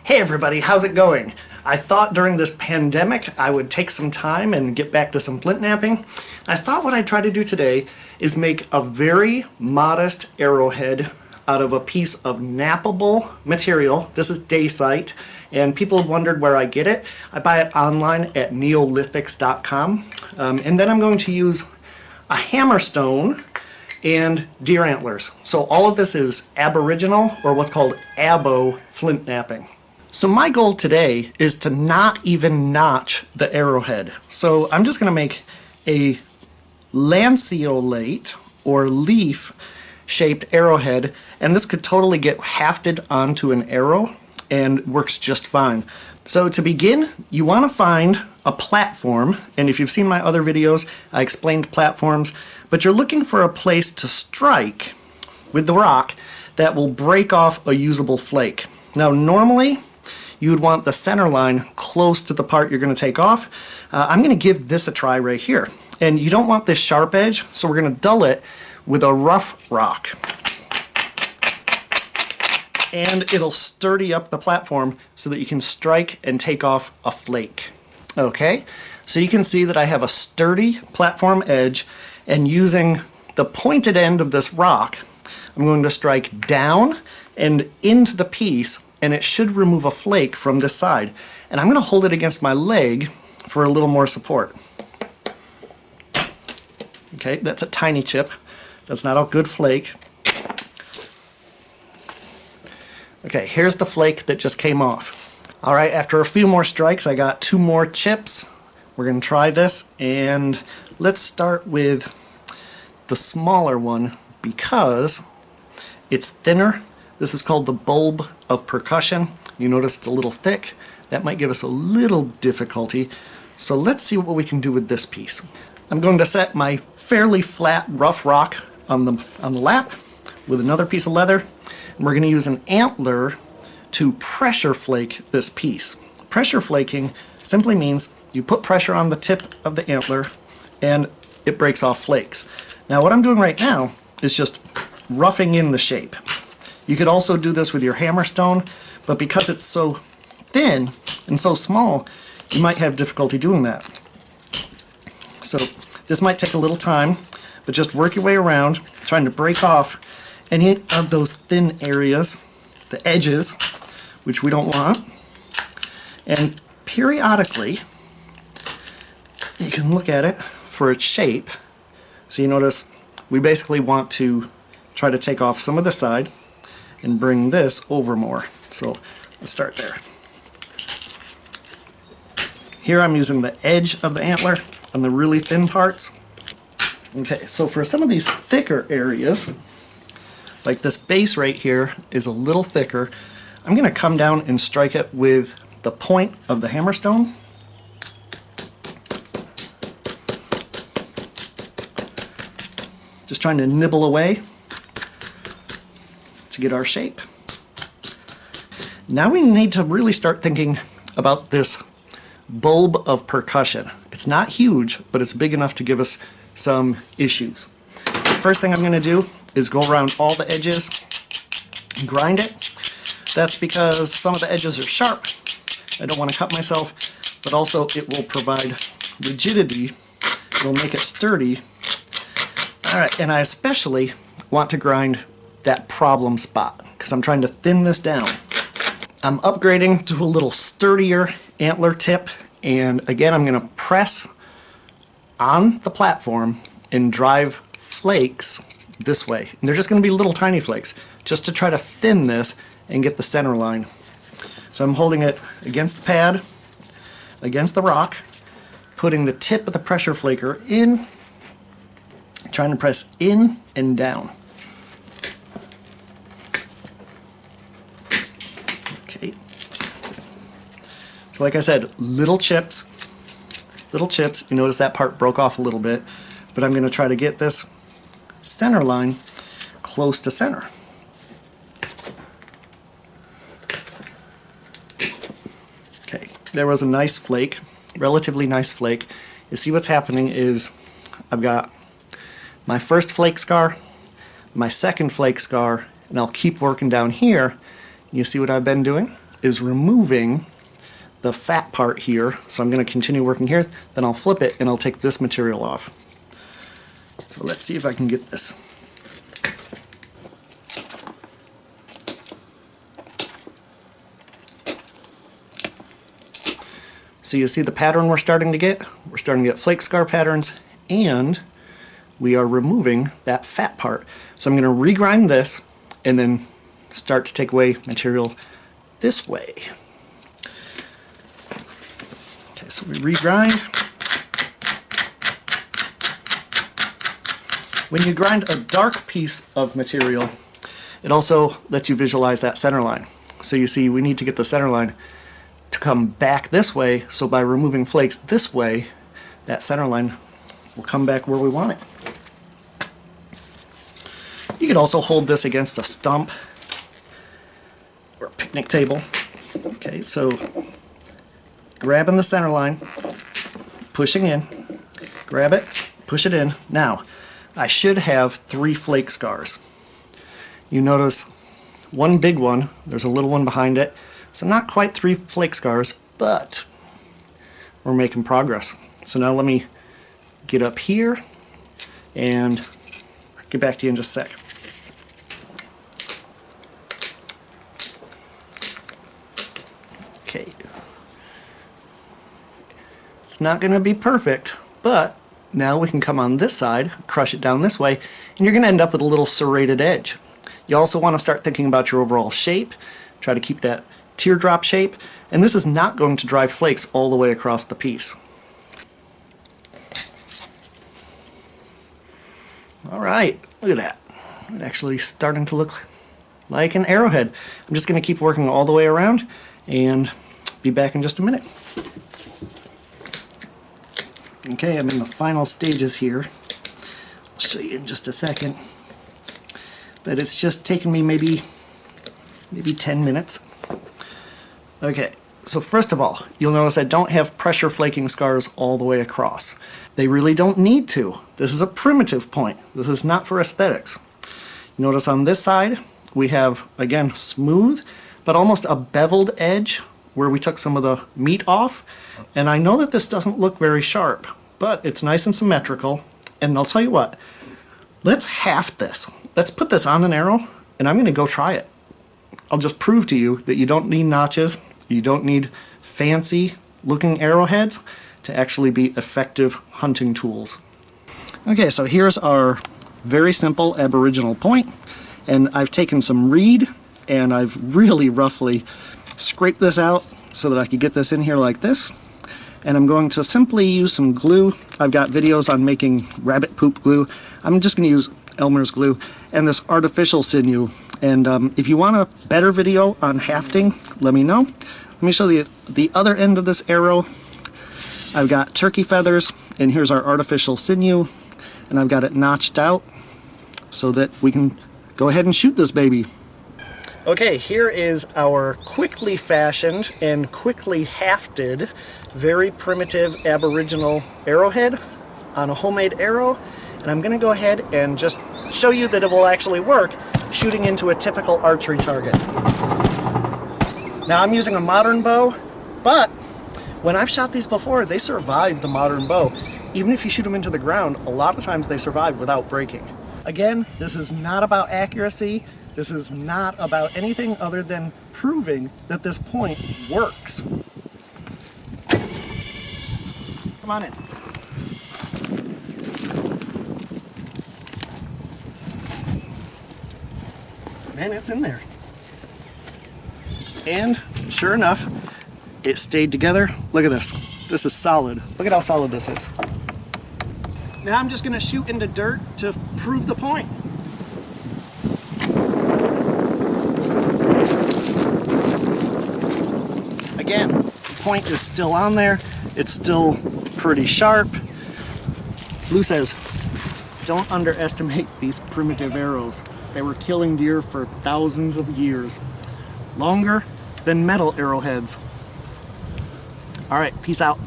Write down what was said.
Hey everybody, how's it going? I thought during this pandemic I would take some time and get back to some flint knapping. I thought what I'd try to do today is make a very modest arrowhead out of a piece of knappable material. This is dacite, and people have wondered where I get it. I buy it online at neolithics.com, and then I'm going to use a hammerstone and deer antlers. So all of this is aboriginal, or what's called abo flint knapping. So my goal today is to not even notch the arrowhead. So I'm just going to make a lanceolate or leaf shaped arrowhead, and this could totally get hafted onto an arrow and works just fine. So to begin, you want to find a platform, and if you've seen my other videos, I explained platforms, but you're looking for a place to strike with the rock that will break off a usable flake. Now normally, you would want the center line close to the part you're going to take off. I'm going to give this a try right here. And you don't want this sharp edge, so we're going to dull it with a rough rock. And it'll sturdy up the platform so that you can strike and take off a flake. Okay, so you can see that I have a sturdy platform edge, and using the pointed end of this rock, I'm going to strike down and into the piece, and it should remove a flake from this side. And I'm going to hold it against my leg for a little more support. Okay, that's a tiny chip. That's not a good flake. Okay, here's the flake that just came off. Alright, after a few more strikes, I got 2 more chips. We're going to try this, and let's start with the smaller one because it's thinner. This is called the bulb of percussion. You notice it's a little thick. That might give us a little difficulty. So let's see what we can do with this piece. I'm going to set my fairly flat, rough rock on the lap with another piece of leather. And we're going to use an antler to pressure flake this piece. Pressure flaking simply means you put pressure on the tip of the antler and it breaks off flakes. Now what I'm doing right now is just roughing in the shape. You could also do this with your hammerstone, but because it's so thin and so small, you might have difficulty doing that. So this might take a little time, but just work your way around, trying to break off any of those thin areas, the edges, which we don't want. And periodically, you can look at it for its shape. So you notice we basically want to try to take off some of the side and bring this over more. So let's start there. Here I'm using the edge of the antler on the really thin parts. Okay, so for some of these thicker areas, like this base right here is a little thicker, I'm going to come down and strike it with the point of the hammerstone. Just trying to nibble away to get our shape. Now we need to really start thinking about this bulb of percussion. It's not huge, but it's big enough to give us some issues. The first thing I'm going to do is go around all the edges and grind it. That's because some of the edges are sharp. I don't want to cut myself, but also it will provide rigidity. It'll make it sturdy. Alright, and I especially want to grind that problem spot because I'm trying to thin this down. I'm upgrading to a little sturdier antler tip, and again I'm going to press on the platform and drive flakes this way. And they're just going to be little tiny flakes just to try to thin this and get the center line. So I'm holding it against the pad, against the rock, putting the tip of the pressure flaker in, trying to press in and down. Okay. So like I said, little chips. You notice that part broke off a little bit, but I'm going to try to get this center line close to center. Okay, there was a nice flake, relatively nice flake. You see what's happening is I've got my first flake scar, my second flake scar, and I'll keep working down here. You see what I've been doing? is removing the fat part here. So I'm going to continue working here, then I'll flip it and I'll take this material off. So let's see if I can get this. So you see the pattern we're starting to get? We're starting to get flake scar patterns, and we are removing that fat part. So I'm going to regrind this and then start to take away material this way. Okay, so we regrind. When you grind a dark piece of material, it also lets you visualize that center line. So you see we need to get the center line to come back this way, so by removing flakes this way, that center line will come back where we want it. You could also hold this against a stump or a picnic table. Okay, so grabbing the center line, pushing in, grab it, push it in. Now, I should have 3 flake scars. You notice one big one, there's a little one behind it, so not quite 3 flake scars, but we're making progress. So now let me get up here and get back to you in just a sec. Okay. It's not going to be perfect, but now we can come on this side, crush it down this way, and you're going to end up with a little serrated edge. You also want to start thinking about your overall shape. Try to keep that teardrop shape, and this is not going to drive flakes all the way across the piece. Alright, look at that. It's actually starting to look like an arrowhead. I'm just going to keep working all the way around and be back in just a minute. Okay, I'm in the final stages here. I'll show you in just a second. But it's just taken me maybe 10 minutes. Okay, so first of all, you'll notice I don't have pressure flaking scars all the way across. They really don't need to. This is a primitive point. This is not for aesthetics. You notice on this side, we have, again, smooth, but almost a beveled edge where we took some of the meat off. And I know that this doesn't look very sharp, but it's nice and symmetrical. And I'll tell you what, let's half this. Let's put this on an arrow, and I'm going to go try it. I'll just prove to you that you don't need notches, you don't need fancy looking arrowheads to actually be effective hunting tools. Okay, so here's our very simple aboriginal point, and I've taken some reed and I've really roughly scraped this out so that I could get this in here like this. And I'm going to simply use some glue. I've got videos on making rabbit poop glue. I'm just going to use Elmer's glue and this artificial sinew. And if you want a better video on hafting, let me know. Let me show you the other end of this arrow. I've got turkey feathers, and here's our artificial sinew, and I've got it notched out so that we can go ahead and shoot this baby. Okay, here is our quickly fashioned and quickly hafted, very primitive aboriginal arrowhead on a homemade arrow. And I'm going to go ahead and just show you that it will actually work shooting into a typical archery target. Now I'm using a modern bow, but when I've shot these before, they survive the modern bow. Even if you shoot them into the ground, a lot of times they survive without breaking. Again, this is not about accuracy. This is not about anything other than proving that this point works. Come on in. Man, it's in there. And sure enough, it stayed together. Look at this. This is solid. Look at how solid this is. Now I'm just going to shoot into dirt to prove the point. Again, the point is still on there. It's still pretty sharp. Blue says, don't underestimate these primitive arrows. They were killing deer for thousands of years. Longer than metal arrowheads. All right, peace out.